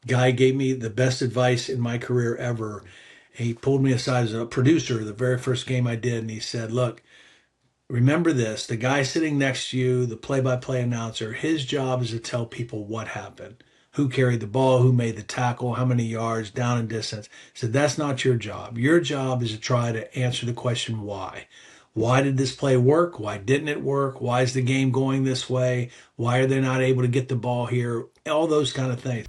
Guy gave me the best advice in my career ever. He pulled me aside as a producer the very first game I did, and he said, "Look, remember this: the guy sitting next to you, the play-by-play announcer, his job is to tell people what happened, who carried the ball, who made the tackle, how many yards, down and distance." He said, "That's not your job. Your job is to try to answer the question why. Why did this play work? Why didn't it work? Why is the game going this way? Why are they not able to get the ball here?" All those kind of things.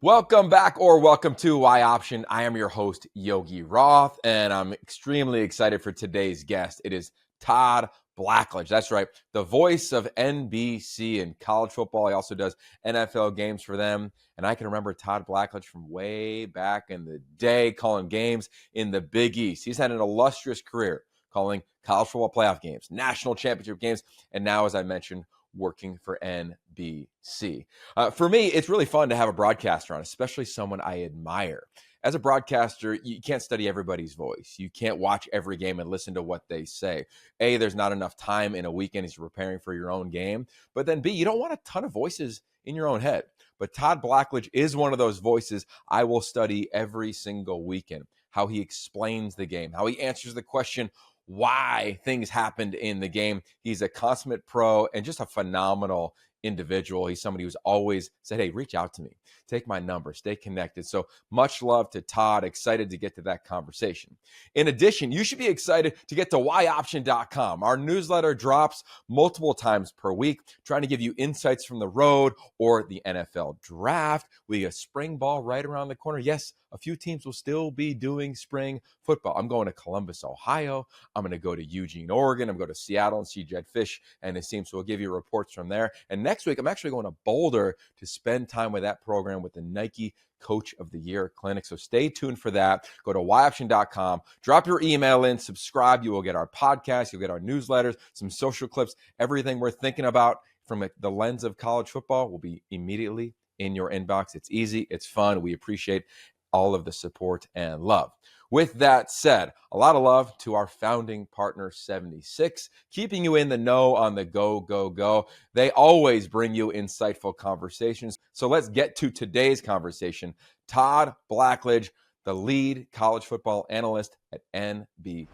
Welcome back, or welcome to Y Option. I am your host, Yogi Roth, and I'm extremely excited for today's guest. It is Todd Blackledge. That's right, the voice of NBC in college football. He also does NFL games for them. And I can remember Todd Blackledge from way back in the day, calling games in the Big East. He's had an illustrious career calling college football playoff games, national championship games, and now, as I mentioned, working for NBC. For me, it's really fun to have a broadcaster on, especially someone I admire. As a broadcaster, you can't study everybody's voice. You can't watch every game and listen to what they say. A, there's not enough time in a weekend as you're preparing for your own game. But then B, you don't want a ton of voices in your own head. But Todd Blackledge is one of those voices I will study every single weekend. How he explains the game, how he answers the question, why things happened in the game. He's a consummate pro and just a phenomenal individual. He's somebody who's always said, hey, reach out to me, take my number, stay connected. So much love to Todd. Excited to get to that conversation. In addition, you should be excited to get to yoption.com. Our newsletter drops multiple times per week, trying to give you insights from the road or the NFL draft. We have spring ball right around the corner. Yes, a few teams will still be doing spring football. I'm going to Columbus, Ohio. I'm going to go to Eugene, Oregon. I'm going to Seattle and see Jed Fish and his team. So we'll give you reports from there. And next week, I'm actually going to Boulder to spend time with that program with the Nike Coach of the Year Clinic. So stay tuned for that. Go to yoption.com, drop your email in, subscribe. You will get our podcast. You'll get our newsletters, some social clips, everything we're thinking about from the lens of college football will be immediately in your inbox. It's easy. It's fun. We appreciate all of the support and love. With that said, a lot of love to our founding partner, 76, keeping you in the know on the go, go, go. They always bring you insightful conversations. So let's get to today's conversation. Todd Blackledge, the lead college football analyst at NBC.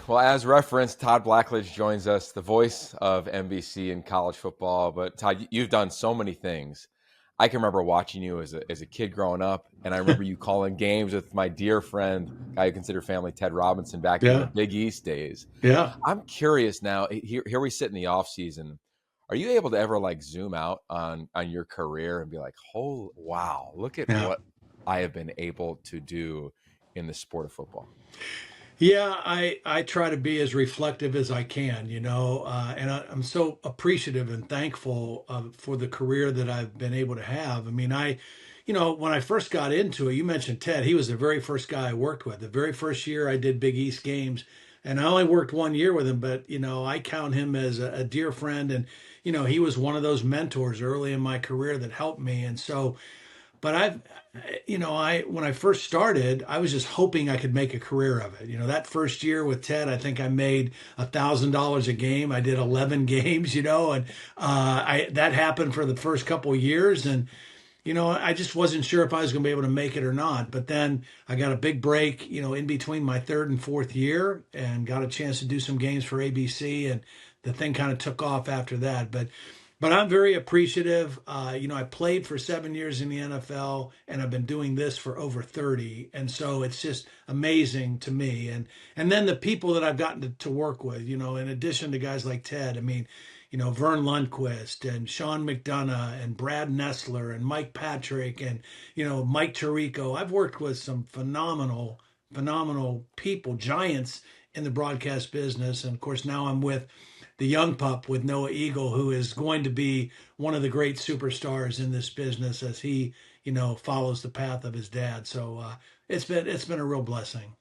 Well, as referenced, Todd Blackledge joins us, the voice of NBC in college football. But Todd, you've done so many things. I can remember watching you as a kid growing up, and I remember you calling games with my dear friend, guy you consider family, Ted Robinson, back in the Yeah. Big East days. Yeah. I'm curious now, here we sit in the off season. Are you able to ever like zoom out on your career and be like, oh, wow, look at Yeah. what I have been able to do in the sport of football? Yeah, I try to be as reflective as I can, and I'm so appreciative and thankful for the career that I've been able to have. I mean, when I first got into it, you mentioned Ted. He was the very first guy I worked with. The very first year I did Big East games, and I only worked 1 year with him, but I count him as a dear friend, and he was one of those mentors early in my career that helped me, and so. But I when I first started, I was just hoping I could make a career of it. That first year with Ted, I think I made $1,000 a game. I did 11 games, and I that happened for the first couple of years, and I just wasn't sure if I was going to be able to make it or not. But then I got a big break, in between my third and fourth year, and got a chance to do some games for ABC, and the thing kind of took off after that. But I'm very appreciative. I played for 7 years in the NFL, and I've been doing this for over 30, and so it's just amazing to me. And then the people that I've gotten to work with, in addition to guys like Ted. I mean, Vern Lundquist and Sean McDonough and Brad Nessler and Mike Patrick and Mike Tirico. I've worked with some phenomenal people, giants in the broadcast business, and of course now I'm with the young pup with Noah Eagle, who is going to be one of the great superstars in this business as he, follows the path of his dad. So it's been a real blessing.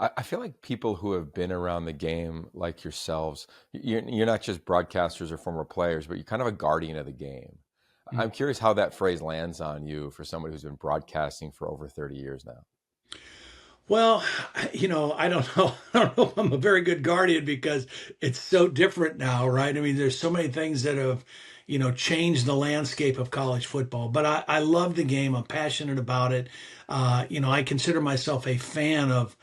I feel like people who have been around the game, like yourselves, you're not just broadcasters or former players, but you're kind of a guardian of the game. I'm curious how that phrase lands on you for somebody who's been broadcasting for over 30 years now. Well, I don't know. I don't know if I'm a very good guardian because it's so different now, right? I mean, there's so many things that have, changed the landscape of college football. But I love the game. I'm passionate about it. I consider myself a fan of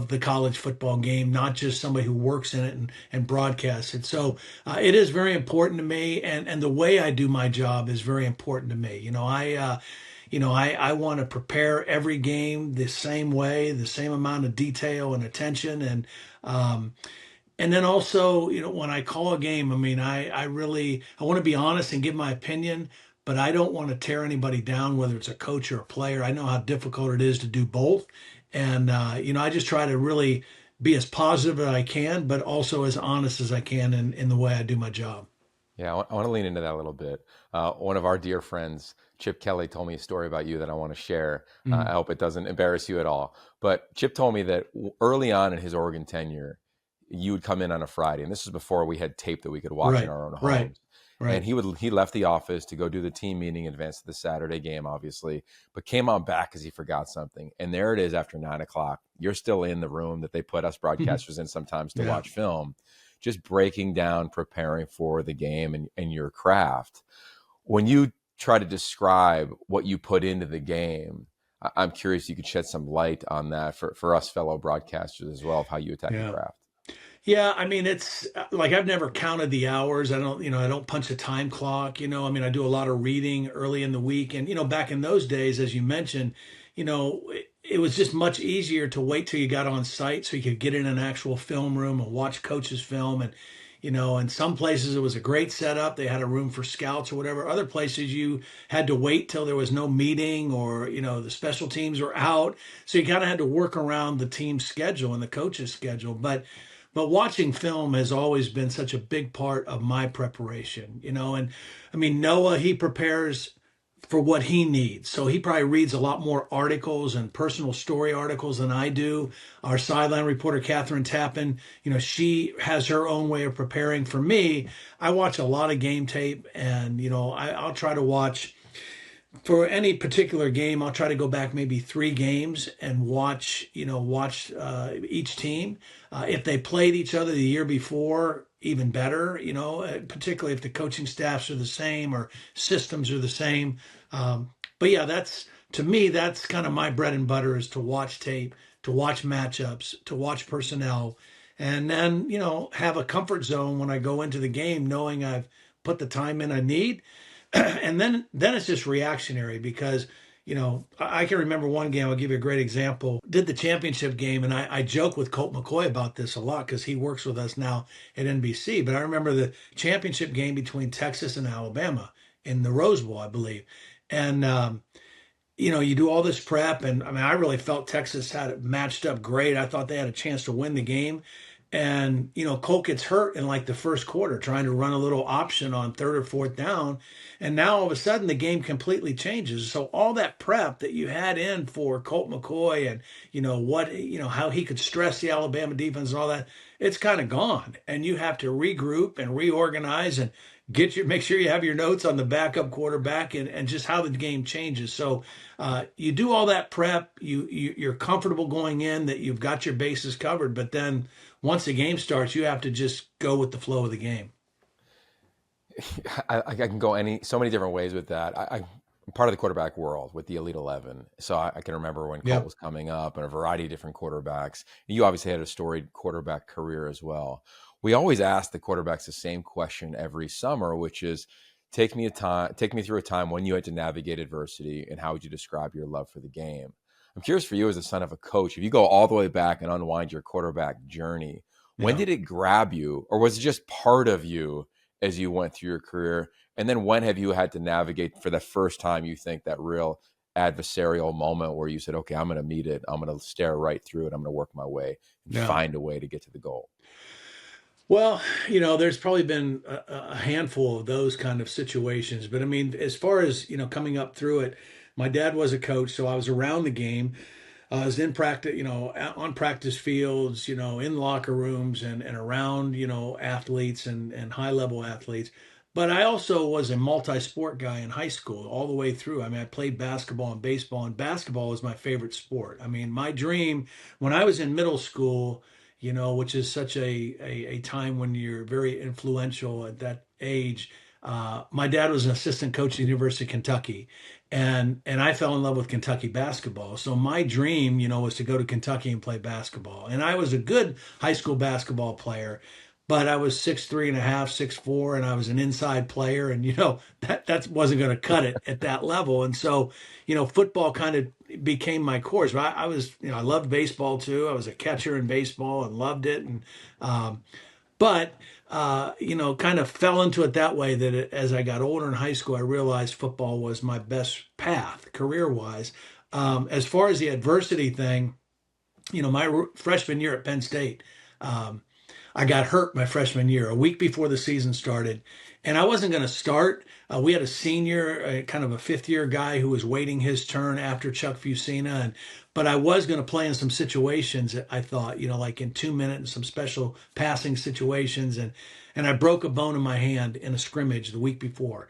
the college football game, not just somebody who works in it and broadcasts it. So it is very important to me, and the way I do my job is very important to me. I want to prepare every game the same way, the same amount of detail and attention. And then also, when I call a game, I mean, I want to be honest and give my opinion, but I don't want to tear anybody down, whether it's a coach or a player. I know how difficult it is to do both. And, I just try to really be as positive as I can, but also as honest as I can in the way I do my job. Yeah, I want to lean into that a little bit. One of our dear friends, Chip Kelly, told me a story about you that I want to share. I Mhm. hope it doesn't embarrass you at all. But Chip told me that early on in his Oregon tenure, you would come in on a Friday, and this is before we had tape that we could watch in Right, our own right, homes. And right. he left the office to go do the team meeting in advance of the Saturday game, obviously, but came on back because he forgot something. And there it is after 9 o'clock. You're still in the room that they put us broadcasters in sometimes to Yeah. watch film, just breaking down, preparing for the game and your craft. When you try to describe what you put into the game, I'm curious you could shed some light on that for us fellow broadcasters as well, of how you attack the Yeah. craft. Yeah, I mean it's like I've never counted the hours. I don't punch a time clock, I mean I do a lot of reading early in the week and back in those days as you mentioned, it was just much easier to wait till you got on site so you could get in an actual film room and watch coaches film and in some places it was a great setup. They had a room for scouts or whatever. Other places you had to wait till there was no meeting or, the special teams were out. So you kind of had to work around the team's schedule and the coach's schedule. But watching film has always been such a big part of my preparation, and I mean, Noah, he prepares for what he needs. So he probably reads a lot more articles and personal story articles than I do. Our sideline reporter, Catherine Tappan, she has her own way of preparing. For me, I watch a lot of game tape and, I'll try to watch for any particular game, I'll try to go back maybe three games and watch each team. If they played each other the year before, even better. Particularly if the coaching staffs are the same or systems are the same. But yeah, that's to me, that's kind of my bread and butter is to watch tape, to watch matchups, to watch personnel, and then have a comfort zone when I go into the game, knowing I've put the time in I need and then it's just reactionary because I can remember one game. I'll give you a great example. Did the championship game, and I joke with Colt McCoy about this a lot because he works with us now at NBC. But I remember the championship game between Texas and Alabama in the Rose Bowl, I believe, and you do all this prep, and I mean, I really felt Texas had it matched up great. I thought they had a chance to win the game. And, Colt gets hurt in like the first quarter trying to run a little option on third or fourth down. And now all of a sudden the game completely changes. So all that prep that you had in for Colt McCoy and, how he could stress the Alabama defense and all that, it's kind of gone. And you have to regroup and reorganize and make sure you have your notes on the backup quarterback and just how the game changes. So you do all that prep, you're comfortable going in that you've got your bases covered, but then once the game starts, you have to just go with the flow of the game. I can go so many different ways with that. I'm part of the quarterback world with the Elite 11. So I can remember when Colt Yeah. was coming up and a variety of different quarterbacks. You obviously had a storied quarterback career as well. We always ask the quarterbacks the same question every summer, which is take me through a time when you had to navigate adversity and how would you describe your love for the game? I'm curious for you as a son of a coach, if you go all the way back and unwind your quarterback journey, when Yeah. did it grab you or was it just part of you as you went through your career? And then when have you had to navigate for the first time, you think, that real adversarial moment where you said, okay, I'm going to meet it. I'm going to stare right through it. I'm going to work my way and Yeah. find a way to get to the goal. Well, there's probably been a handful of those kind of situations. But I mean, as far as, coming up through it, my dad was a coach, so I was around the game. I was in practice, on practice fields, in locker rooms and around, athletes and high level athletes. But I also was a multi-sport guy in high school all the way through. I mean, I played basketball and baseball, and basketball was my favorite sport. I mean, my dream when I was in middle school, which is such a time when you're very influential at that age. My dad was an assistant coach at the University of Kentucky, and I fell in love with Kentucky basketball. So my dream, was to go to Kentucky and play basketball. And I was a good high school basketball player, but I was 6'3" and a half, 6'4", and I was an inside player, and that wasn't going to cut it at that level. And so, football kind of became my course. But I was, I loved baseball too. I was a catcher in baseball and loved it. And but kind of fell into it that way that as I got older in high school, I realized football was my best path career wise. As far as the adversity thing, my freshman year at Penn State, I got hurt my freshman year, a week before the season started, and I wasn't going to start. We had a senior, kind of a fifth year guy who was waiting his turn after Chuck Fusina, but I was going to play in some situations. I thought, like in 2 minute and some special passing situations, and I broke a bone in my hand in a scrimmage the week before,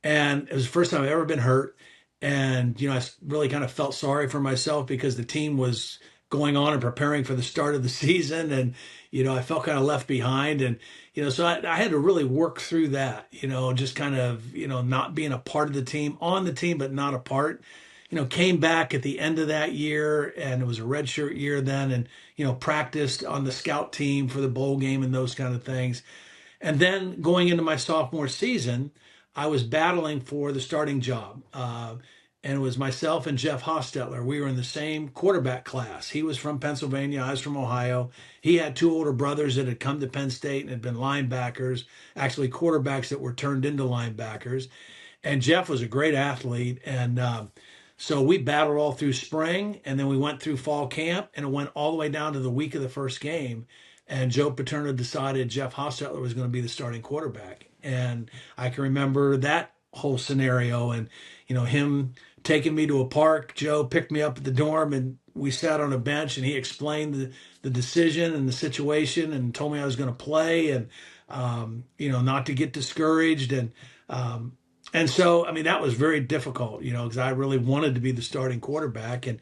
and it was the first time I've ever been hurt. And I really kind of felt sorry for myself because the team was going on and preparing for the start of the season, and I felt kind of left behind. And so I had to really work through that, just kind of not being a part of the team, on the team but not a part. Came back at the end of that year, and it was a redshirt year then, and practiced on the scout team for the bowl game and those kind of things. And then going into my sophomore season, I was battling for the starting job. And it was myself and Jeff Hostetler. We were in the same quarterback class. He was from Pennsylvania. I was from Ohio. He had two older brothers that had come to Penn State and had been linebackers, actually quarterbacks that were turned into linebackers. And Jeff was a great athlete. And so we battled all through spring, and then we went through fall camp, and it went all the way down to the week of the first game. And Joe Paterno decided Jeff Hostetler was going to be the starting quarterback. And I can remember that whole scenario, and him taking me to a park. Joe picked me up at the dorm, and we sat on a bench, and he explained the decision and the situation and told me I was going to play, and not to get discouraged. And so, I mean, that was very difficult, because I really wanted to be the starting quarterback. And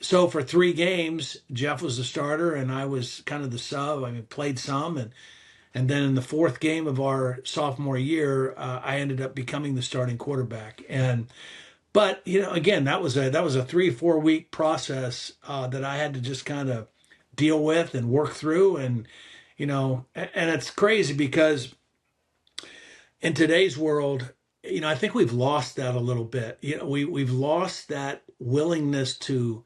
so for 3 games, Jeff was the starter and I was kind of the sub. I mean, played some, and then in the 4th game of our sophomore year, I ended up becoming the starting quarterback. But again, that was a 3-4 week process that I had to just kind of deal with and work through. And it's crazy because in today's world, I think we've lost that a little bit. We've lost that willingness to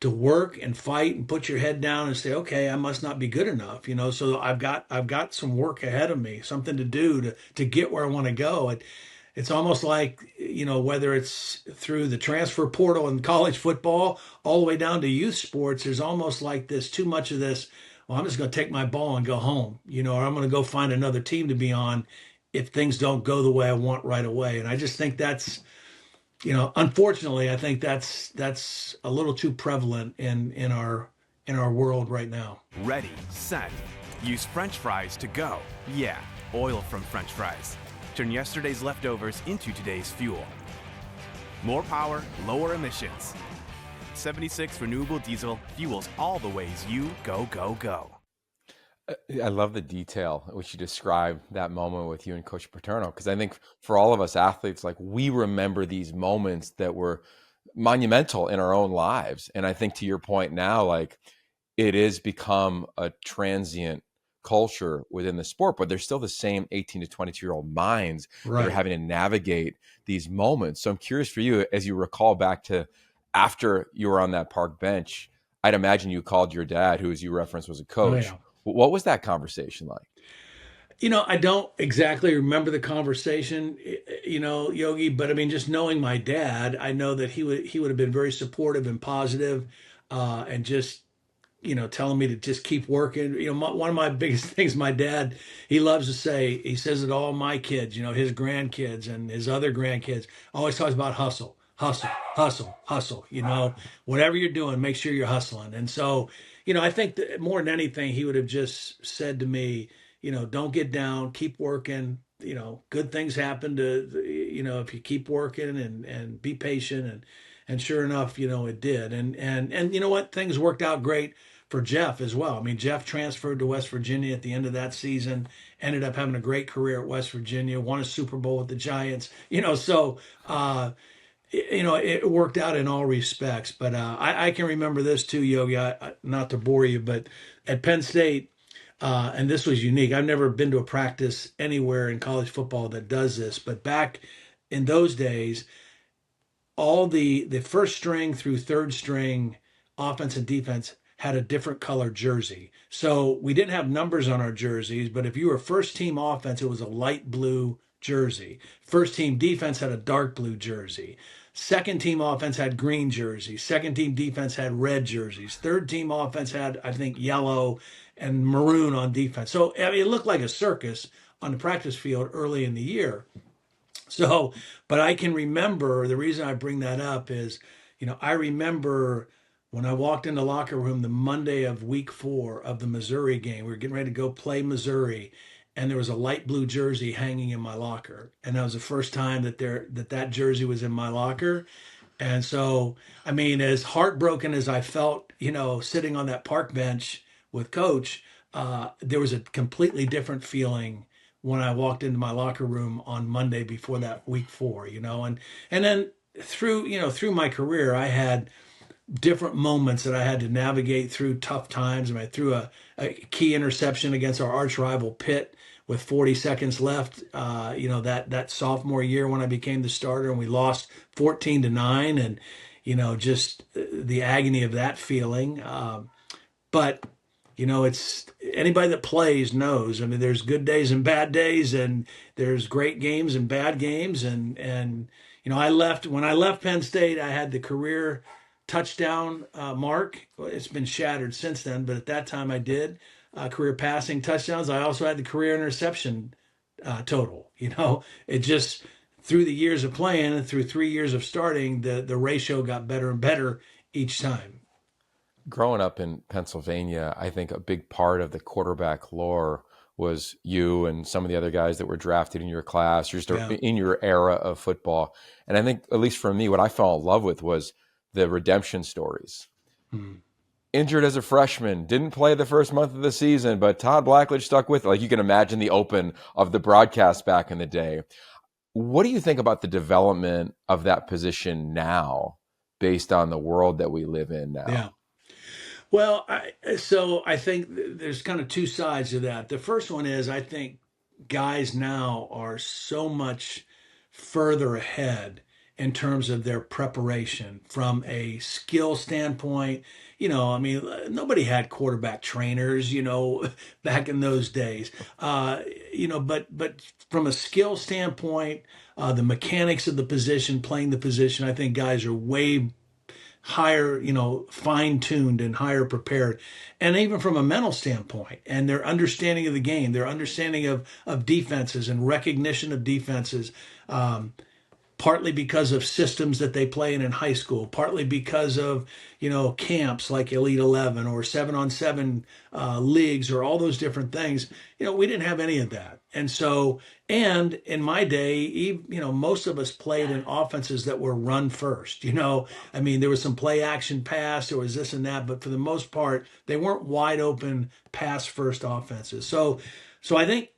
work and fight and put your head down and say, okay, I must not be good enough. So I've got some work ahead of me, something to do to get where I want to go. It's almost like, whether it's through the transfer portal in college football, all the way down to youth sports, there's almost like too much of this, well, I'm just going to take my ball and go home, or I'm going to go find another team to be on if things don't go the way I want right away. And I just think that's, unfortunately, I think that's a little too prevalent in our world right now. Ready, set. Use French fries to go. Yeah, oil from French fries. Turn yesterday's leftovers into today's fuel. More power, lower emissions. 76 renewable diesel fuels all the ways you go, go, go. I love the detail in which you describe that moment with you and Coach Paterno, because I think for all of us athletes, like, we remember these moments that were monumental in our own lives. And I think to your point now, like, it is become a transient culture within the sport, but there's still the same 18 to 22-year-old minds Right. that are having to navigate these moments. So I'm curious for you, as you recall back to after you were on that park bench, I'd imagine you called your dad, who, as you referenced, was a coach. Oh, yeah. What was that conversation like? I don't exactly remember the conversation, Yogi, but I mean, just knowing my dad, I know that he would have been very supportive and positive, and just, telling me to just keep working. One of my biggest things, my dad, he loves to say, he says it all my kids, his grandkids and his other grandkids, always talks about hustle. hustle. Whatever you're doing, make sure you're hustling. And so, I think that more than anything, he would have just said to me, don't get down, keep working. Good things happen if you keep working and be patient. And sure enough, it did. And you know what? Things worked out great for Jeff as well. I mean, Jeff transferred to West Virginia at the end of that season, ended up having a great career at West Virginia, won a Super Bowl with the Giants, so, it worked out in all respects. But I can remember this too, Yogi, not to bore you, but at Penn State, and this was unique. I've never been to a practice anywhere in college football that does this, but back in those days, all the first string through third string offense and defense had a different color jersey. So we didn't have numbers on our jerseys, but if you were first team offense, it was a light blue jersey. First team defense had a dark blue jersey. Second team offense had green jerseys. Second team defense had red jerseys. Third team offense had, I think, yellow and maroon on defense. So I mean, it looked like a circus on the practice field early in the year. So, but I can remember, the reason I bring that up is, I remember when I walked in the locker room the Monday of week 4 of the Missouri game. We were getting ready to go play Missouri, and there was a light blue jersey hanging in my locker. And that was the first time that jersey was in my locker. And so, I mean, as heartbroken as I felt, sitting on that park bench with Coach, there was a completely different feeling when I walked into my locker room on Monday before that week 4, and then through my career, I had different moments that I had to navigate through tough times. I threw a key interception against our arch rival Pitt with 40 seconds left, that sophomore year when I became the starter, and we lost 14-9, and, just the agony of that feeling. But it's anybody that plays knows. I mean, there's good days and bad days, and there's great games and bad games. And when I left Penn State, I had the career touchdown mark. It's been shattered since then, but at that time I did career passing touchdowns. I also had the career interception total. It just, through the years of playing and through 3 years of starting, the ratio got better and better each time. Growing up in Pennsylvania, I think a big part of the quarterback lore was you and some of the other guys that were drafted in your class, or just in your era of football. And I think, at least for me, what I fell in love with was the redemption stories. Injured as a freshman, didn't play the first month of the season, but Todd Blackledge stuck with it. Like, you can imagine the open of the broadcast back in the day. What do you think about the development of that position now, based on the world that we live in now? Yeah. Well, I think there's kind of two sides to that. The first one is, I think guys now are so much further ahead in terms of their preparation from a skill standpoint. I mean, nobody had quarterback trainers, back in those days. But from a skill standpoint, the mechanics of the position, playing the position, I think guys are way higher, fine-tuned and higher prepared. And even from a mental standpoint, and their understanding of the game, their understanding of defenses and recognition of defenses, partly because of systems that they play in high school, partly because of, camps like Elite 11 or 7-on-7 leagues, or all those different things. We didn't have any of that. And so, and in my day, most of us played in offenses that were run first. I mean, there was some play action pass, there was this and that, but for the most part, they weren't wide open pass first offenses. So I think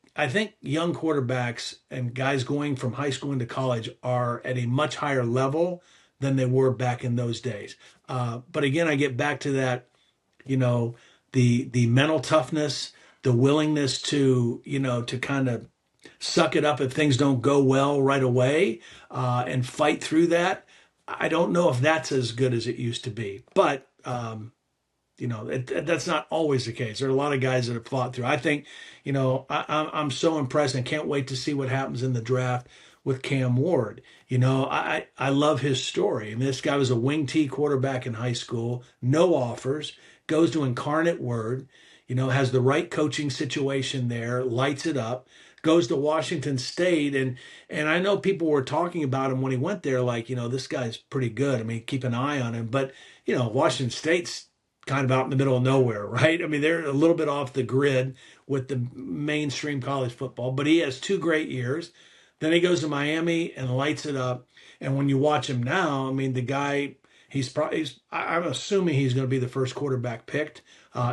young quarterbacks and guys going from high school into college are at a much higher level than they were back in those days. But again, I get back to that, the mental toughness, the willingness to kind of suck it up if things don't go well right away, and fight through that. I don't know if that's as good as it used to be, but that's not always the case. There are a lot of guys that have fought through. I think, I'm so impressed and can't wait to see what happens in the draft with Cam Ward. I love his story. I mean, this guy was a wing T quarterback in high school, no offers, goes to Incarnate Word, has the right coaching situation there, lights it up, goes to Washington State, and I know people were talking about him when he went there, like, this guy's pretty good. I mean, keep an eye on him. But, Washington State's kind of out in the middle of nowhere, right? I mean, they're a little bit off the grid with the mainstream college football, but he has 2 great years. Then he goes to Miami and lights it up. And when you watch him now, I mean, the guy, I'm assuming he's going to be the first quarterback picked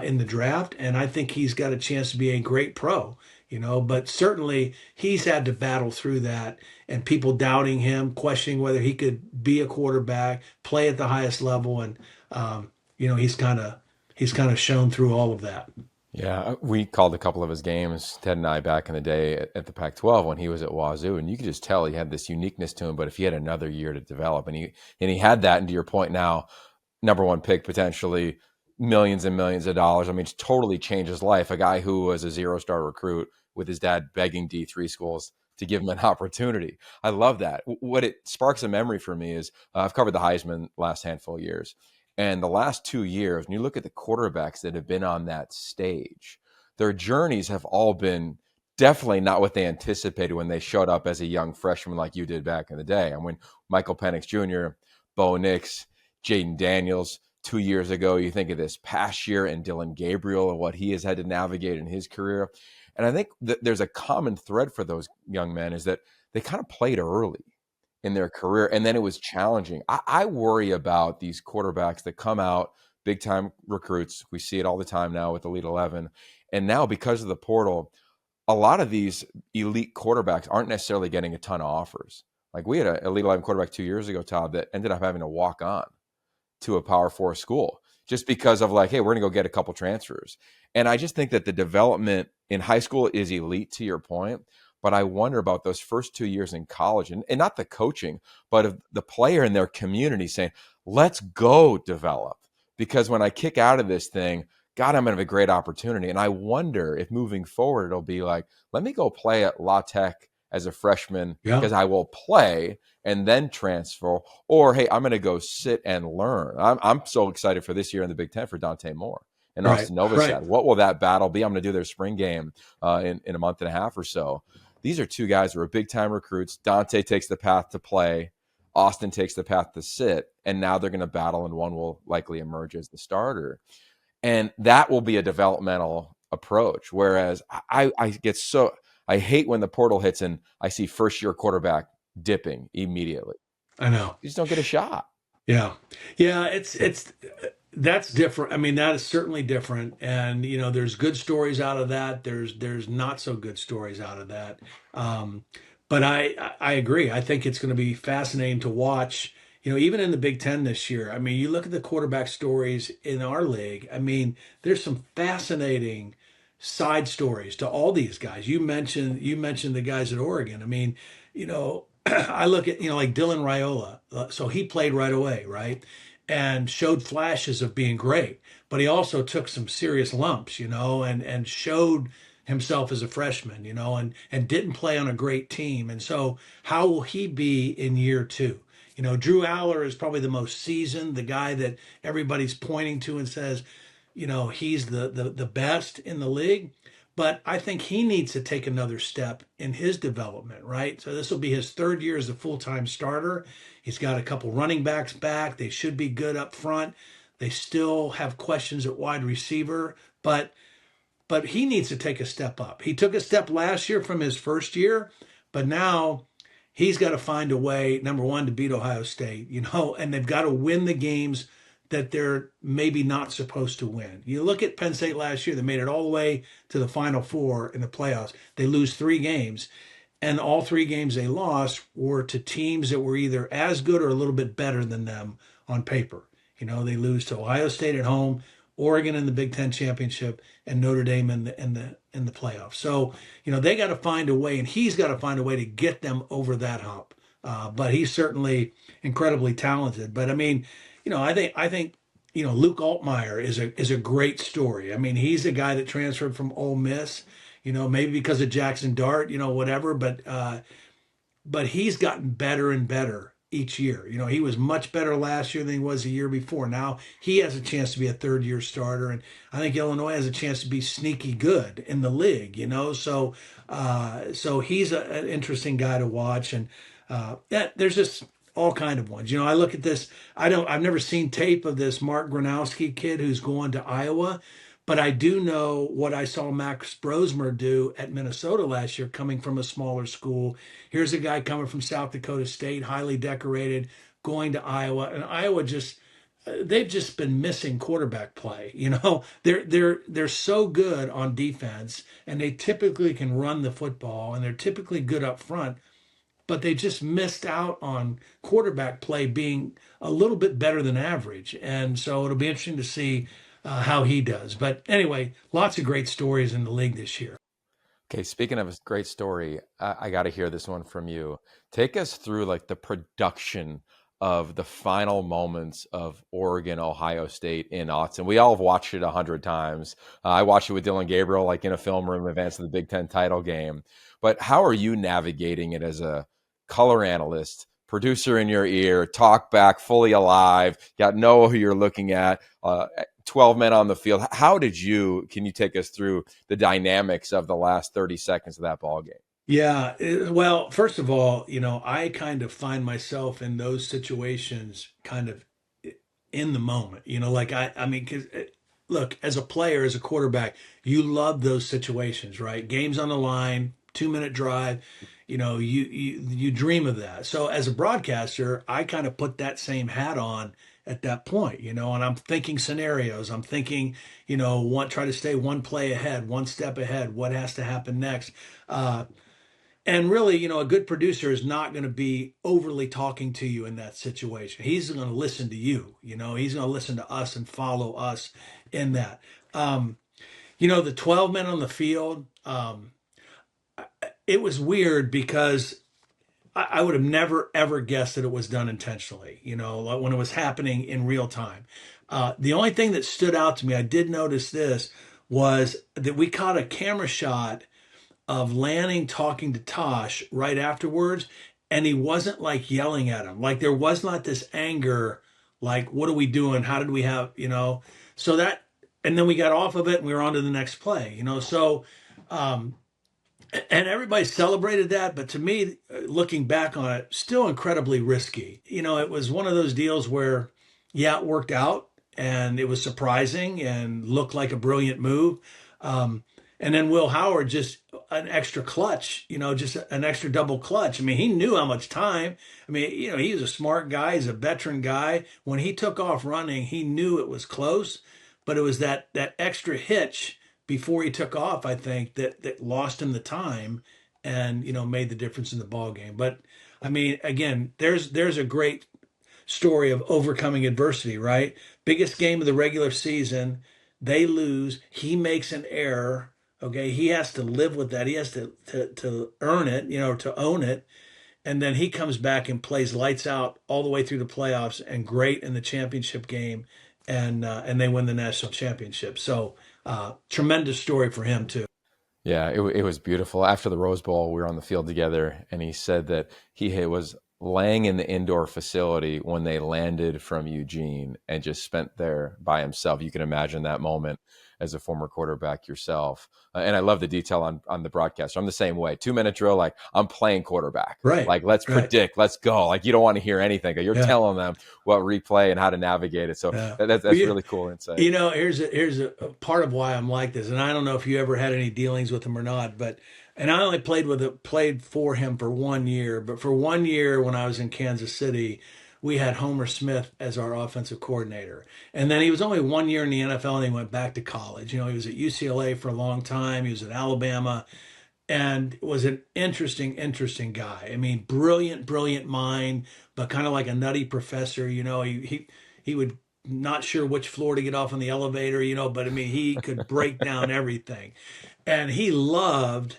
in the draft. And I think he's got a chance to be a great pro, but certainly he's had to battle through that and people doubting him, questioning whether he could be a quarterback, play at the highest level. And, he's kind of shown through all of that. Yeah, we called a couple of his games, Ted and I, back in the day at the Pac-12 when he was at Wazoo, and you could just tell he had this uniqueness to him. But if he had another year to develop, and he had that, and to your point now, number one pick, potentially millions and millions of dollars. I mean, it's totally changed his life. A guy who was a 0-star recruit with his dad begging D3 schools to give him an opportunity. I love that. What it sparks a memory for me is I've covered the Heisman last handful of years. And the last 2 years, when you look at the quarterbacks that have been on that stage, their journeys have all been definitely not what they anticipated when they showed up as a young freshman like you did back in the day. I mean, Michael Penix Jr., Bo Nix, Jaden Daniels 2 years ago. You think of this past year and Dylan Gabriel and what he has had to navigate in his career. And I think that there's a common thread for those young men is that they kind of played early in their career, and then it was challenging. I worry about these quarterbacks that come out, big-time recruits. We see it all the time now with Elite 11. And now because of the portal, a lot of these elite quarterbacks aren't necessarily getting a ton of offers. Like we had an Elite 11 quarterback 2 years ago, Todd, that ended up having to walk on to a Power 4 school just because of like, hey, we're going to go get a couple transfers. And I just think that the development in high school is elite, to your point. But I wonder about those first 2 years in college and not the coaching, but of the player in their community saying, let's go develop. Because when I kick out of this thing, God, I'm going to have a great opportunity. And I wonder if moving forward, it'll be like, let me go play at La Tech as a freshman because I will play and then transfer. Or, hey, I'm going to go sit and learn. I'm so excited for this year in the Big Ten for Dante Moore and Austin Novosad. Right. What will that battle be? I'm going to do their spring game in a month and a half or so. These are two guys who are big-time recruits. Dante takes the path to play. Austin takes the path to sit. And now they're going to battle, and one will likely emerge as the starter. And that will be a developmental approach. Whereas I hate when the portal hits and I see first-year quarterback dipping immediately. I know. You just don't get a shot. Yeah. Yeah, that's different. I mean, that is certainly different. And, there's good stories out of that. There's not so good stories out of that. But I agree. I think it's going to be fascinating to watch, even in the Big Ten this year. I mean, you look at the quarterback stories in our league. I mean, there's some fascinating side stories to all these guys. You mentioned the guys at Oregon. I mean, I look at, like Dylan Raiola. So he played right away, right? And showed flashes of being great, but he also took some serious lumps, and showed himself as a freshman, and didn't play on a great team. And so how will he be in year two? Drew Aller is probably the most seasoned, the guy that everybody's pointing to and says, he's the best in the league. But I think he needs to take another step in his development, right? So this will be his third year as a full-time starter. He's got a couple running backs back. They should be good up front. They still have questions at wide receiver, but he needs to take a step up. He took a step last year from his first year, but now he's got to find a way, number one, to beat Ohio State, and they've got to win the games that they're maybe not supposed to win. You look at Penn State last year, they made it all the way to the Final Four in the playoffs. They lose 3 games, and all 3 games they lost were to teams that were either as good or a little bit better than them on paper. They lose to Ohio State at home, Oregon in the Big Ten championship, and Notre Dame in the playoffs. So, they got to find a way, and he's got to find a way to get them over that hump. But he's certainly incredibly talented. But I mean, I think Luke Altmaier is a great story. I mean, he's a guy that transferred from Ole Miss, maybe because of Jackson Dart, whatever. But he's gotten better and better each year. You know, he was much better last year than he was the year before. Now he has a chance to be a third-year starter, and I think Illinois has a chance to be sneaky good in the league. You know, so he's an interesting guy to watch, and yeah, there's just all kind of ones. You know, I look at this. I've never seen tape of this Mark Gronowski kid who's going to Iowa, but I do know what I saw Max Brosmer do at Minnesota last year, coming from a smaller school. Here's a guy coming from South Dakota State, highly decorated, going to Iowa, and Iowa just they've just been missing quarterback play. You know, they're so good on defense, and they typically can run the football, and they're typically good up front, but they just missed out on quarterback play being a little bit better than average. And so it'll be interesting to see how he does. But anyway, lots of great stories in the league this year. Okay, speaking of a great story, I got to hear this one from you. Take us through like the production of the final moments of Oregon, Ohio State in Autzen. We all have watched it 100 times. I watched it with Dylan Gabriel, like in a film room in advance of the Big Ten title game. But how are you navigating it as a color analyst, producer in your ear, talk back, fully alive, got know who you're looking at, 12 men on the field? Can you take us through the dynamics of the last 30 seconds of that ball game? Yeah, well, first of all, you know, I kind of find myself in those situations kind of in the moment, you know, like I mean, because look, as a player, as a quarterback, you love those situations, right? Games on the line, 2-minute drive, you know, you dream of that. So as a broadcaster, I kind of put that same hat on at that point, you know, and I'm thinking scenarios. I'm thinking, you know, try to stay one play ahead, one step ahead. What has to happen next? And really, you know, a good producer is not going to be overly talking to you in that situation. He's going to listen to you, you know, he's going to listen to us and follow us in that. You know, the 12 men on the field, it was weird because I would have never, ever guessed that it was done intentionally, you know, like when it was happening in real time. The only thing that stood out to me, I did notice this, was that we caught a camera shot of Lanning talking to Tosh right afterwards, and he wasn't like yelling at him. Like there was not this anger, like, what are we doing? How did we have, you know? So that, and then we got off of it and we were on to the next play, you know? So, and everybody celebrated that, but to me, looking back on it, still incredibly risky. You know, it was one of those deals where, yeah, it worked out and it was surprising and looked like a brilliant move. And then Will Howard, just an extra clutch, you know, just an extra double clutch. I mean, he knew how much time. I mean, you know, he was a smart guy. He's a veteran guy. When he took off running, he knew it was close, but it was that extra hitch before he took off, I think, that lost him the time and, you know, made the difference in the ball game. But I mean, again, there's a great story of overcoming adversity, right? Biggest game of the regular season, they lose, he makes an error. Okay, he has to live with that. He has to earn it, you know, to own it. And then he comes back and plays lights out all the way through the playoffs and great in the championship game. And they win the national championship. So tremendous story for him too. Yeah, it was beautiful. After the Rose Bowl, we were on the field together, and he said that he was laying in the indoor facility when they landed from Eugene and just spent there by himself. You can imagine that moment as a former quarterback yourself. And I love the detail on the broadcast. I'm the same way. 2-minute drill, like I'm playing quarterback. Right. Like let's predict, let's go. Like you don't want to hear anything. You're telling them what replay and how to navigate it. So that's really cool insight. You know, here's a part of why I'm like this. And I don't know if you ever had any dealings with him or not, but and I only played for him for 1 year, but for 1 year when I was in Kansas City, we had Homer Smith as our offensive coordinator. And then he was only 1 year in the NFL and he went back to college. You know, he was at UCLA for a long time. He was at Alabama and was an interesting guy. I mean, brilliant mind, but kind of like a nutty professor. You know, he would not sure which floor to get off on the elevator, you know, but I mean, he could break down everything. And he loved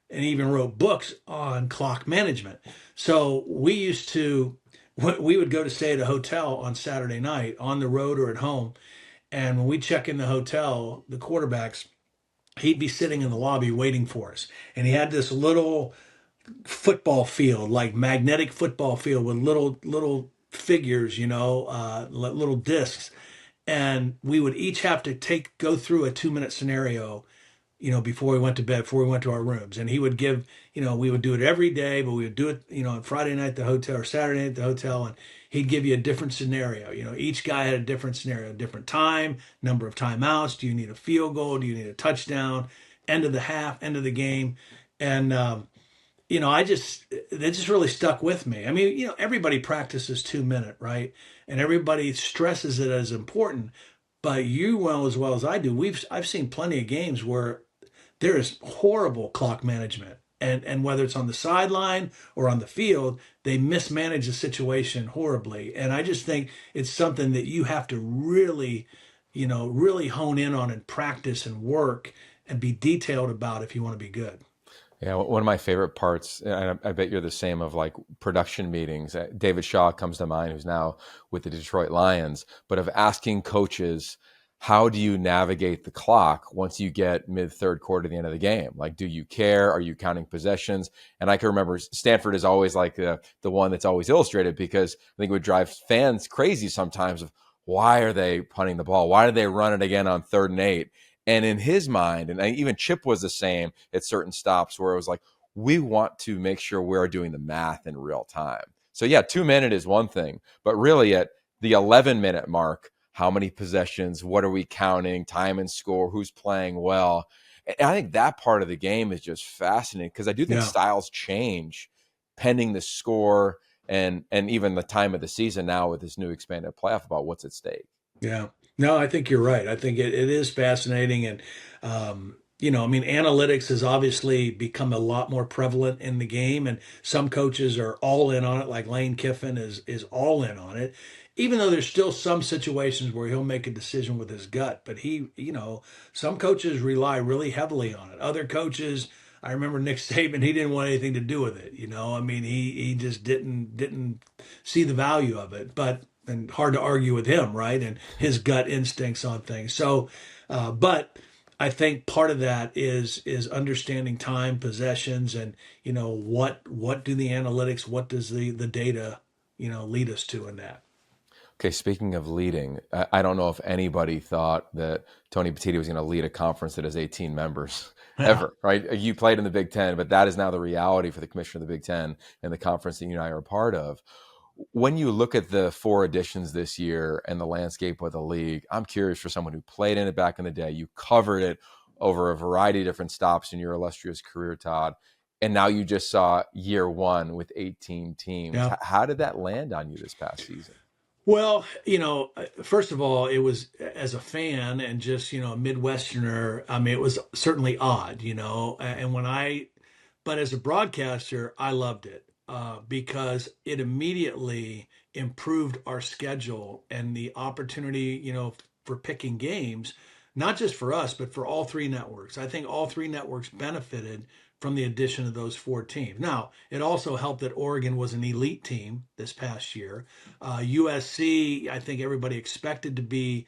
and even wrote books on clock management. So we would go to stay at a hotel on Saturday night on the road or at home. And when we check in the hotel, the quarterbacks, he'd be sitting in the lobby waiting for us. And he had this little football field, like magnetic football field with little figures, little discs, and we would each have to go through a 2-minute scenario, before we went to bed, before we went to our rooms. And he would give, we would do it every day, but we would do it, on Friday night at the hotel or Saturday night at the hotel. And he'd give you a different scenario. Each guy had a different scenario, different time, number of timeouts. Do you need a field goal? Do you need a touchdown? End of the half, end of the game. And, they just really stuck with me. I mean, everybody practices 2 minute, right? And everybody stresses it as important. But you well as I do, I've seen plenty of games where there is horrible clock management. And whether it's on the sideline or on the field, they mismanage the situation horribly. And I just think it's something that you have to really, really hone in on and practice and work and be detailed about if you want to be good. Yeah, one of my favorite parts, and I bet you're the same, of like production meetings. David Shaw comes to mind, who's now with the Detroit Lions, but of asking coaches, how do you navigate the clock once you get mid-third quarter to the end of the game? Like, do you care? Are you counting possessions? And I can remember Stanford is always like the one that's always illustrated, because I think it would drive fans crazy sometimes of, why are they punting the ball? Why did they run it again on 3rd and 8? And in his mind, and even Chip was the same at certain stops, where it was like, we want to make sure we're doing the math in real time. So yeah, 2 minute is one thing, but really at the 11-minute mark, how many possessions, what are we counting, time and score, who's playing well? And I think that part of the game is just fascinating, because I do think styles change pending the score and even the time of the season now with this new expanded playoff about what's at stake. Yeah. No, I think you're right. I think it is fascinating. And, analytics has obviously become a lot more prevalent in the game. And some coaches are all in on it, like Lane Kiffin is all in on it, even though there's still some situations where he'll make a decision with his gut. But some coaches rely really heavily on it. Other coaches, I remember Nick Saban, he didn't want anything to do with it. He just didn't see the value of it. And hard to argue with him, right? And his gut instincts on things. So, but I think part of that is understanding time, possessions, and what do the analytics, what does the data lead us to in that. Okay, speaking of leading, I don't know if anybody thought that Tony Petitti was going to lead a conference that has 18 members ever, right? You played in the Big Ten, but that is now the reality for the commissioner of the Big Ten and the conference that you and I are a part of. When you look at the 4 additions this year and the landscape of the league, I'm curious, for someone who played in it back in the day, you covered it over a variety of different stops in your illustrious career, Todd, and now you just saw year 1 with 18 teams. Yeah. How did that land on you this past season? Well, first of all, it was, as a fan and just, a Midwesterner, I mean, it was certainly odd, but as a broadcaster, I loved it. Because it immediately improved our schedule and the opportunity, for picking games, not just for us, but for all 3 networks. I think all 3 networks benefited from the addition of those 4 teams. Now, it also helped that Oregon was an elite team this past year. USC, I think everybody expected to be,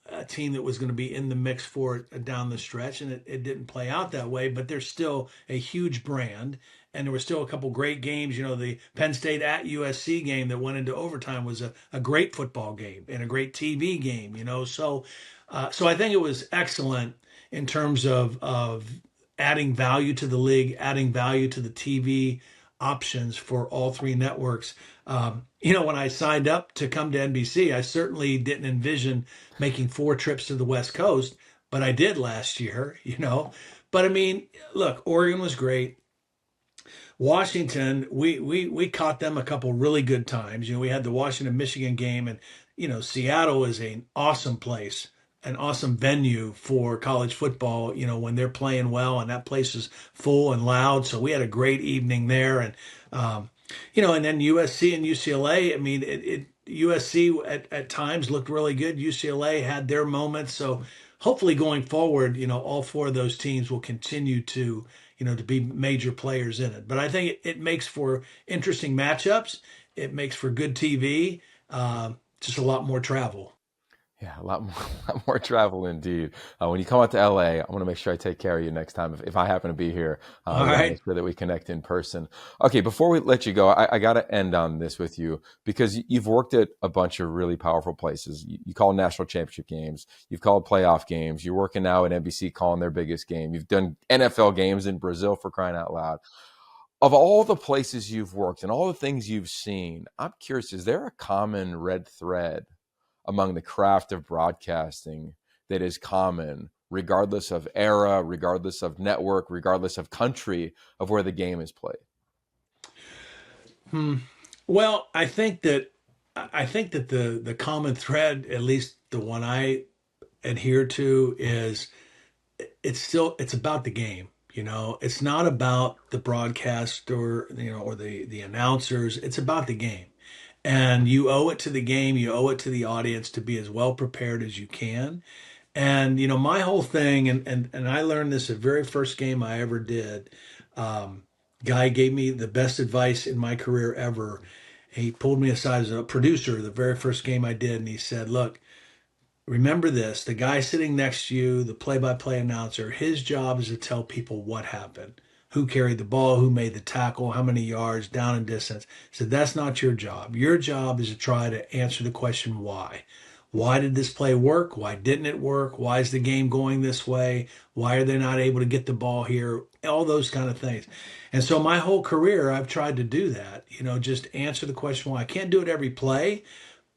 a team that was going to be in the mix for it down the stretch, and it didn't play out that way, but they're still a huge brand. And there were still a couple great games. The Penn State at USC game that went into overtime was a great football game and a great TV game, So I think it was excellent in terms of adding value to the league, adding value to the TV options for all 3 networks. When I signed up to come to NBC, I certainly didn't envision making 4 trips to the West Coast, but I did last year, But I mean, look, Oregon was great. Washington, we caught them a couple really good times. We had the Washington-Michigan game, and, Seattle is an awesome place, an awesome venue for college football, when they're playing well, and that place is full and loud. So we had a great evening there. And, and then USC and UCLA, I mean, USC at times looked really good. UCLA had their moments. So hopefully going forward, all 4 of those teams will continue to be major players in it. But I think it makes for interesting matchups. It makes for good TV, just a lot more travel. Yeah, a lot more, a lot more travel indeed. When you come out to LA, I want to make sure I take care of you next time. If I happen to be here, All we got to make right. sure that we connect in person. Okay, before we let you go, I got to end on this with you because you've worked at a bunch of really powerful places. You call national championship games, you've called playoff games. You're working now at NBC calling their biggest game. You've done NFL games in Brazil, for crying out loud. Of all the places you've worked and all the things you've seen, I'm curious, is there a common red thread among the craft of broadcasting that is common, regardless of era, regardless of network, regardless of country of where the game is played? Hmm. Well, I think that the common thread, at least the one I adhere to, is it's about the game. It's not about the broadcast or the announcers. It's about the game. And you owe it to the game, you owe it to the audience to be as well prepared as you can. And my whole thing, and I learned this the very first game I ever did. Guy gave me the best advice in my career ever. He pulled me aside as a producer the very first game I did, and he said, "Look, remember this: the guy sitting next to you, the play-by-play announcer, his job is to tell people what happened, who carried the ball, who made the tackle, how many yards, down and distance." So that's not your job. Your job is to try to answer the question why. Why did this play work? Why didn't it work? Why is the game going this way? Why are they not able to get the ball here? All those kind of things. And so my whole career, I've tried to do that. Just answer the question why. I can't do it every play,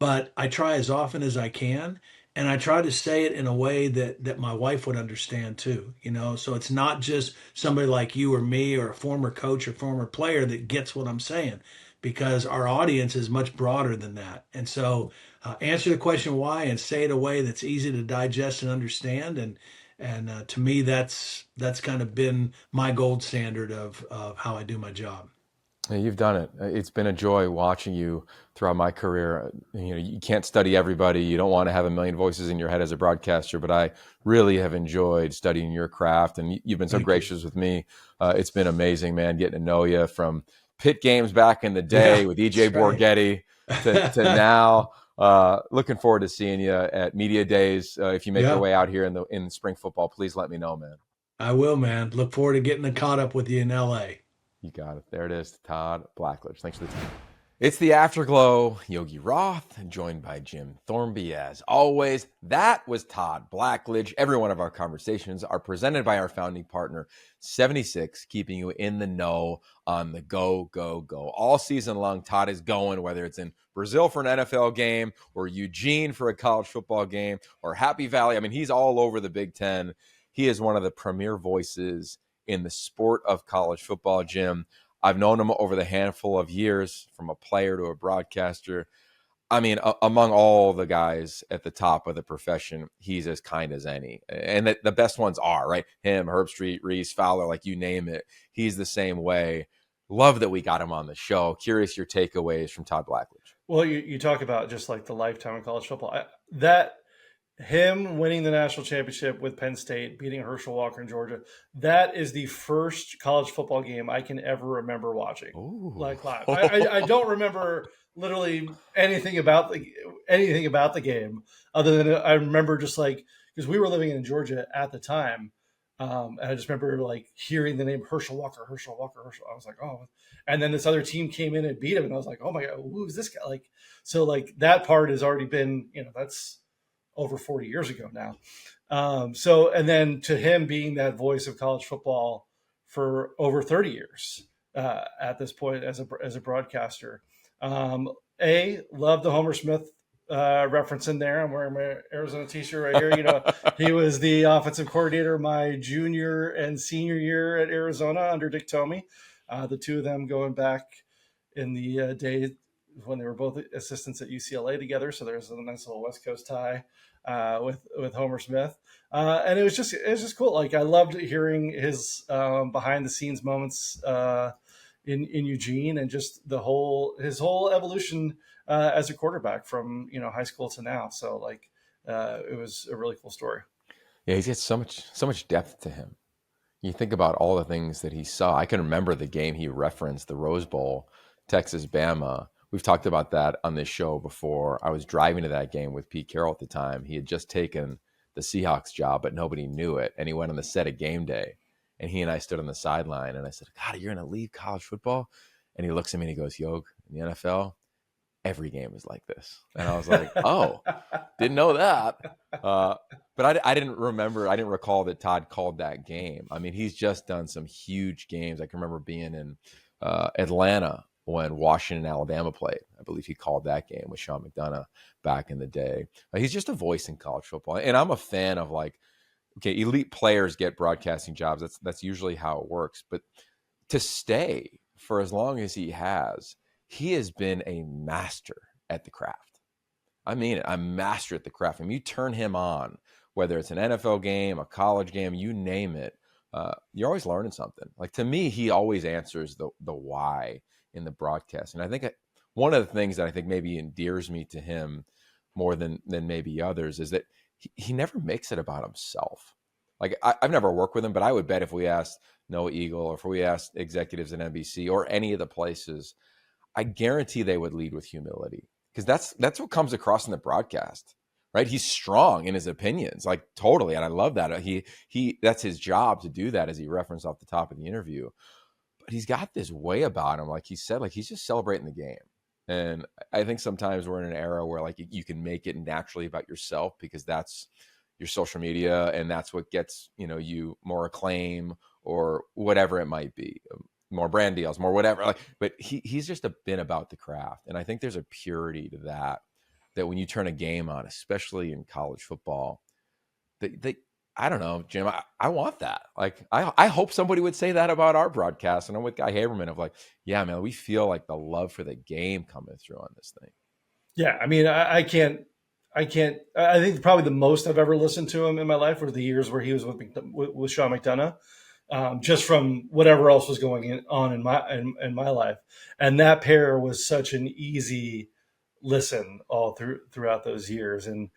but I try as often as I can. And I try to say it in a way that my wife would understand too, So it's not just somebody like you or me or a former coach or former player that gets what I'm saying, because our audience is much broader than that. And so answer the question why and say it a way that's easy to digest and understand. And to me, that's kind of been my gold standard of how I do my job. Yeah, you've done it. It's been a joy watching you throughout my career. You can't study everybody. You don't want to have a million voices in your head as a broadcaster, but I really have enjoyed studying your craft, and you've been so Thank you. gracious with me. It's been amazing, man, getting to know you from pit games back in the Yeah, day with EJ that's right. Borghetti to now. Looking forward to seeing you at media days. If you make your Yeah, way out here in spring football, please let me know, man. I will, man. Look forward to getting caught up with you in LA. You got it. There it is. Todd Blackledge. Thanks for the time. It's the Afterglow. Yogi Roth, joined by Jim Thornby. As always, that was Todd Blackledge. Every one of our conversations are presented by our founding partner, 76, keeping you in the know on the go, go, go. All season long, Todd is going, whether it's in Brazil for an NFL game or Eugene for a college football game or Happy Valley. I mean, he's all over the Big Ten. He is one of the premier voices in the sport of college football, Jim. I've known him over the handful of years, from a player to a broadcaster. I mean, among all the guys at the top of the profession, he's as kind as any. And the best ones are, right? Him, Herbstreit, Reese, Fowler, like you name it. He's the same way. Love that we got him on the show. Curious your takeaways from Todd Blackledge. Well, you talk about just like the lifetime of college football. That him winning the national championship with Penn State, beating Herschel Walker in Georgia, that is the first college football game I can ever remember watching, Ooh. like live. I don't remember literally anything about the game other than I remember just like, because we were living in Georgia at the time. And I just remember like hearing the name Herschel Walker. I was like, oh, and then this other team came in and beat him, and I was like, oh my god, who is this guy? Like, so like that part has already been, that's over 40 years ago now. So, and then to him being that voice of college football for over 30 years at this point as a broadcaster. Love the Homer Smith reference in there. I'm wearing my Arizona t-shirt right here. He was the offensive coordinator my junior and senior year at Arizona under Dick Tomey. The two of them going back in the day when they were both assistants at UCLA together. So there's a nice little West Coast tie with Homer Smith. And it was just cool. Like I loved hearing his behind the scenes moments in Eugene, and just his whole evolution as a quarterback from high school to now. So like it was a really cool story. Yeah, he's got so much depth to him. You think about all the things that he saw. I can remember the game he referenced, the Rose Bowl, Texas Bama, we've talked about that on this show before. I was driving to that game with Pete Carroll at the time. He had just taken the Seahawks job, but nobody knew it. And he went on the set of Game Day, and he and I stood on the sideline, and I said, God, you're going to leave college football? And he looks at me and he goes, Yog, in the NFL, every game is like this. And I was like, oh, didn't know that. But I didn't recall that Todd called that game. I mean, he's just done some huge games. I can remember being in Atlanta when Washington and Alabama played. I believe he called that game with Sean McDonough back in the day. He's just a voice in college football. And I'm a fan of, like, okay, elite players get broadcasting jobs. That's usually how it works. But to stay for as long as he has been a master at the craft. I mean it, a master at the craft. I mean, you turn him on, whether it's an NFL game, a college game, you name it, you're always learning something. Like, to me, he always answers the why in the broadcast. And I think one of the things that I think maybe endears me to him more than maybe others is that he never makes it about himself. Like, I've never worked with him, but I would bet if we asked Noah Eagle or if we asked executives at NBC or any of the places, I guarantee they would lead with humility, because that's what comes across in the broadcast, right? He's strong in his opinions, like, totally. And I love that. He that's his job to do that, as he referenced off the top of the interview. But he's got this way about him, like he said, like, he's just celebrating the game. And I think sometimes we're in an era where, like, you can make it naturally about yourself because that's your social media and that's what gets, you more acclaim or whatever it might be, more brand deals, more whatever. Like, but he's just been about the craft. And I think there's a purity to that when you turn a game on, especially in college football, I don't know, Jim, I want that. Like, I hope somebody would say that about our broadcast. And I'm with Guy Haberman of, like, yeah, man, we feel like the love for the game coming through on this thing. Yeah. I mean, I think probably the most I've ever listened to him in my life were the years where he was with Sean McDonough, just from whatever else was going on in my life. And that pair was such an easy listen all throughout those years. And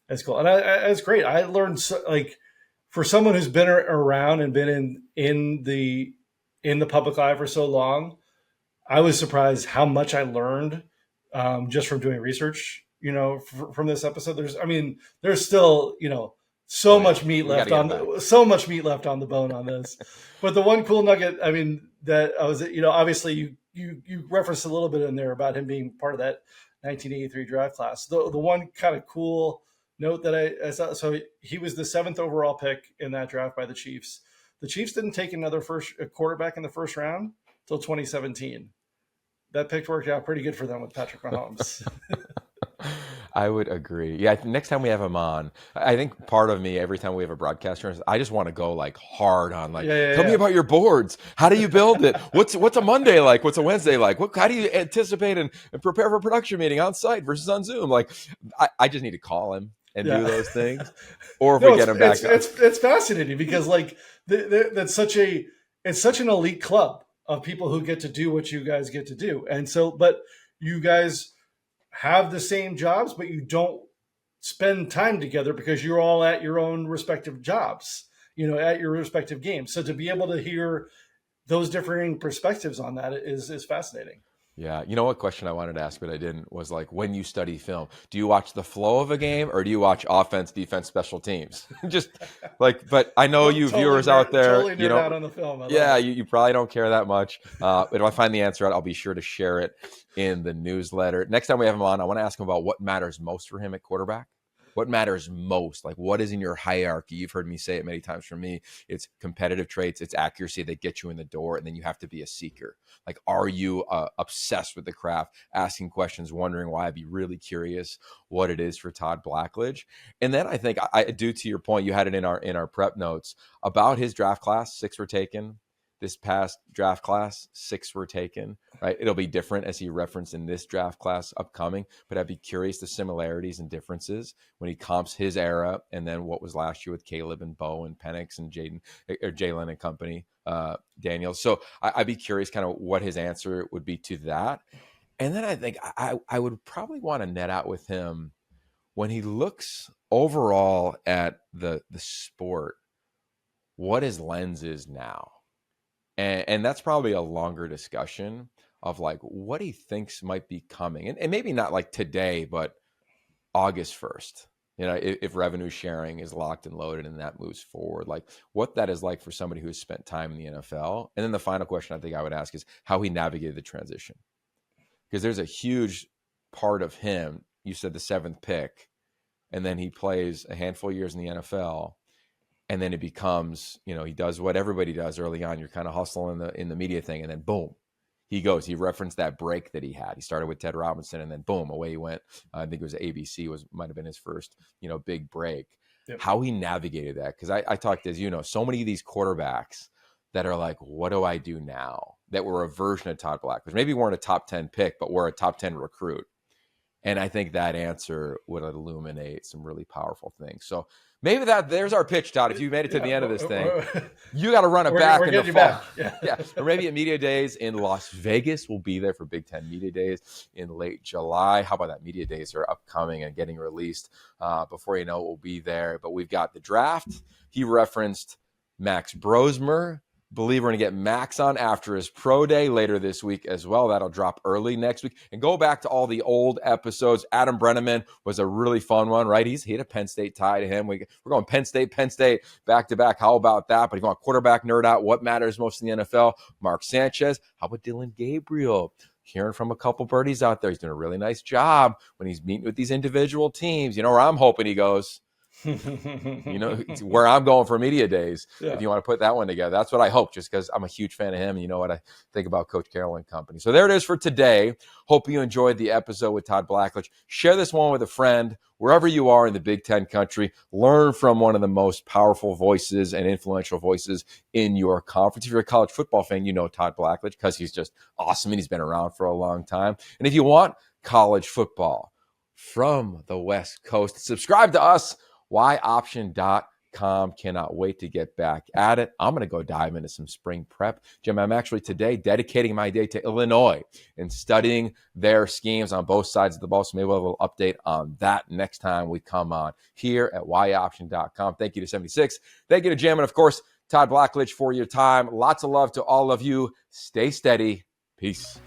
it's cool. And it's great. I learned, like, for someone who's been around and been in the public eye for so long, I was surprised how much I learned just from doing research, from this episode. There's still, so much meat left on the bone on this. But the one cool nugget, that I was, obviously you referenced a little bit in there about him being part of that 1983 draft class. The one kind of cool note that I saw, so he was the 7th overall pick in that draft by the Chiefs. The Chiefs didn't take another quarterback in the first round until 2017. That pick worked out pretty good for them with Patrick Mahomes. I would agree. Yeah, next time we have him on, I think part of me, every time we have a broadcaster, I just want to go, like, hard on, like, tell me about your boards. How do you build it? What's a Monday like? What's a Wednesday like? How do you anticipate and prepare for a production meeting on site versus on Zoom? Like, I just need to call him and do those things. Or if we get him back. It's fascinating because, like, it's such an elite club of people who get to do what you guys get to do. And so, but you guys have the same jobs, but you don't spend time together because you're all at your own respective jobs, at your respective games. So to be able to hear those differing perspectives on that is fascinating. Yeah. You know what question I wanted to ask, but I didn't, was, like, when you study film, do you watch the flow of a game or do you watch offense, defense, special teams? Just like, but I know you viewers out there, totally out on the film. You probably don't care that much. But if I find the answer out, I'll be sure to share it in the newsletter. Next time we have him on, I want to ask him about what matters most for him at quarterback. What matters most? Like, what is in your hierarchy? You've heard me say it many times. For me, it's competitive traits, it's accuracy that get you in the door, and then you have to be a seeker. Like, are you obsessed with the craft, asking questions, wondering why? I'd be really curious what it is for Todd Blackledge. And then I think I do, to your point, you had it in our prep notes about his draft class. 6 were taken. This past draft class, 6 were taken, right? It'll be different, as he referenced, in this draft class upcoming, but I'd be curious the similarities and differences when he comps his era and then what was last year with Caleb and Bo and Penix and Jalen and company, Daniels. So I'd be curious kind of what his answer would be to that. And then I think I would probably want to net out with him when he looks overall at the sport, what his lens is now. And that's probably a longer discussion. of like what he thinks might be coming. And maybe not like today, but August 1st. If revenue sharing is locked and loaded and that moves forward, like what that is like for somebody who's spent time in the NFL. And then the final question I think I would ask is how he navigated the transition. Because there's a huge part of him. You said the 7th pick, and then he plays a handful of years in the NFL. And then it becomes, he does what everybody does early on. You're kind of hustling in the media thing. And then boom, he goes. He referenced that break that he had. He started with Ted Robinson, and then boom, away he went. I think it was ABC might have been his first, big break. Yep. How he navigated that, because I talked, as so many of these quarterbacks that are like, what do I do now? That were a version of Todd Blackledge. Maybe weren't a top 10 pick, but were a top 10 recruit. And I think that answer would illuminate some really powerful things. So maybe there's our pitch, Todd. If you made it to the end of this thing, you got to run it back in the fall. Yeah. Or maybe at Media Days in Las Vegas. We'll be there for Big Ten Media Days in late July. How about that? Media Days are upcoming and getting released. Before you know it, we'll be there. But we've got the draft. He referenced Max Brosmer. Believe we're going to get Max on after his pro day later this week as well. That'll drop early next week. And go back to all the old episodes. Adam Brenneman was a really fun one, right? He had a Penn State tie to him. We're going Penn State, back to back. How about that? But if you want quarterback nerd out, what matters most in the NFL? Mark Sanchez. How about Dylan Gabriel? Hearing from a couple birdies out there. He's doing a really nice job when he's meeting with these individual teams. Where I'm hoping he goes. Where I'm going for Media Days, if you want to put that one together. That's what I hope, just because I'm a huge fan of him. And you know what I think about Coach Carroll and company. So there it is for today. Hope you enjoyed the episode with Todd Blackledge. Share this one with a friend wherever you are in the Big Ten country. Learn from one of the most powerful voices and influential voices in your conference. If you're a college football fan, you know Todd Blackledge because he's just awesome and he's been around for a long time. And if you want college football from the West Coast, subscribe to us. YOption.com. Cannot wait to get back at it. I'm going to go dive into some spring prep. Jim, I'm actually today dedicating my day to Illinois and studying their schemes on both sides of the ball. So maybe we'll have a little update on that next time we come on here at YOption.com. Thank you to 76. Thank you to Jim. And of course, Todd Blackledge for your time. Lots of love to all of you. Stay steady. Peace.